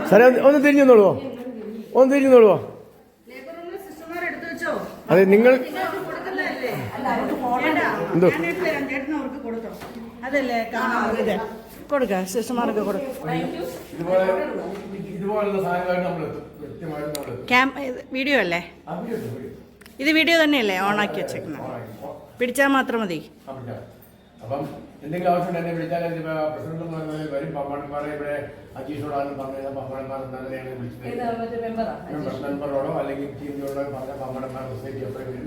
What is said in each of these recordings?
സാറേ ഒന്ന് തിരിഞ്ഞോളൂ, ഒന്ന് തിരിഞ്ഞോളൂ. അതെ നിങ്ങൾ എന്തോ അതല്ലേ കൊടുക്ക സിസ്റ്റർമാർക്ക് കൊടുക്കും. വീഡിയോ അല്ലേ ഇത്? വീഡിയോ തന്നെയല്ലേ ഓണാക്കി വെച്ചേക്കുന്നത്? പിടിച്ചാൽ മാത്രം മതി. അപ്പം എന്തെങ്കിലും ആവശ്യം എന്നെ വിളിച്ചാൽ പ്രസിഡന്റ് എന്ന് പറഞ്ഞാൽ വരും. പമ്പാടന്മാരെ ഇവിടെ അജീഷോടാണെന്ന് പറഞ്ഞാൽ പമ്പാടന്മാർ തന്നെയാണ് വിളിച്ചത്. മെമ്പറോടോ അല്ലെങ്കിൽ ടീമിനോടോ പറഞ്ഞ പമ്പാടന്മാർ സൊസൈറ്റി എപ്പോഴും വരും.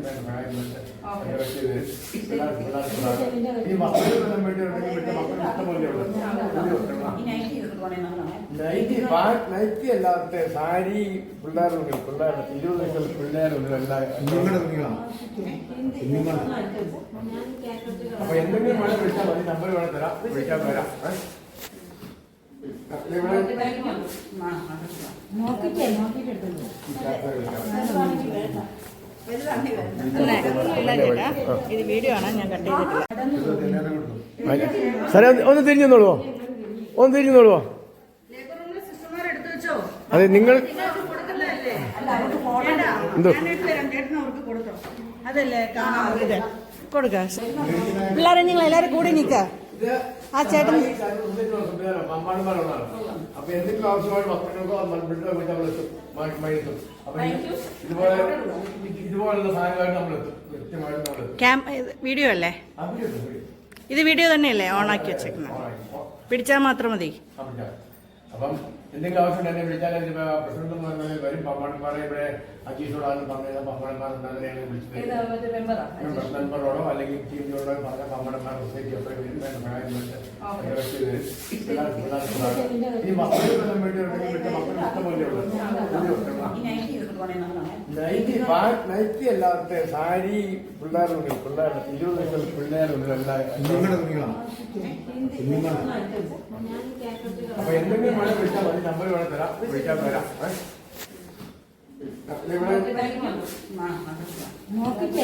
ഈ മക്കളും വേണ്ടി മക്കൾ ഇഷ്ടംപോലെ നൈറ്റി അല്ലാത്ത സാരി പിള്ളേരുണ്ട്. 20 വയസ്സുള്ള പിള്ളേരുണ്ട്. അപ്പൊ എന്തെങ്കിലും വേണം വിളിച്ചാൽ മതി. നമ്പർ വേണം തരാം, വിളിക്കാൻ വരാം. ഇത് വീഡിയോ ആണ്, ഞാൻ കട്ട് ചെയ്തിട്ടില്ല. സാറേ ഒന്ന് തിരിഞ്ഞോളൂ, ഒന്ന് തിരിഞ്ഞോളൂ. അതെ നിങ്ങൾ എന്തോ അതല്ലേ കൊടുക്ക. പിള്ളേരെ നിങ്ങൾ എല്ലാരും കൂടി നിക്ക. ആ ചേട്ടൻ അപ്പൊ എന്തെങ്കിലും ആവശ്യമായിട്ട് മക്കൾക്കോ ഇതുപോലുള്ള സാധനമായിട്ട് നമ്മൾ കൃത്യമായിട്ട് വീഡിയോ അല്ലേ ഇത്? വീഡിയോ തന്നെയല്ലേ ഓണാക്കി വെച്ചേക്കുന്നത്? പിടിച്ചാൽ മാത്രം മതി. അപ്പം എന്തെങ്കിലും ആവശ്യം എന്നെ വിളിച്ചാൽ പ്രസിഡന്റ് എന്ന് പറഞ്ഞാൽ വരും. പമ്പാടന്മാരെ ഇവിടെ അജീഷോടാണെന്ന് പറഞ്ഞാൽ പമ്പാടന്മാർ തന്നെയാണ് വിളിച്ചത്. മെമ്പറോടോ അല്ലെങ്കിൽ ടീമിനോടോ പറഞ്ഞ പമ്പാടന്മാർ സൊസൈറ്റി എപ്പോഴും വരും. ഈ മക്കളും വേണ്ടി മക്കൾ ഇഷ്ടംപോലെ നൈറ്റി അല്ലാത്ത സാരി പിള്ളേരുണ്ട്. 20 വയസ്സുള്ള പിള്ളേരുണ്ട്. അപ്പൊ എന്തെങ്കിലും വേണം വിളിച്ചാൽ മതി. നമ്പർ വേണം തരാം, വിളിക്കാൻ വരാം. നോക്കിട്ട്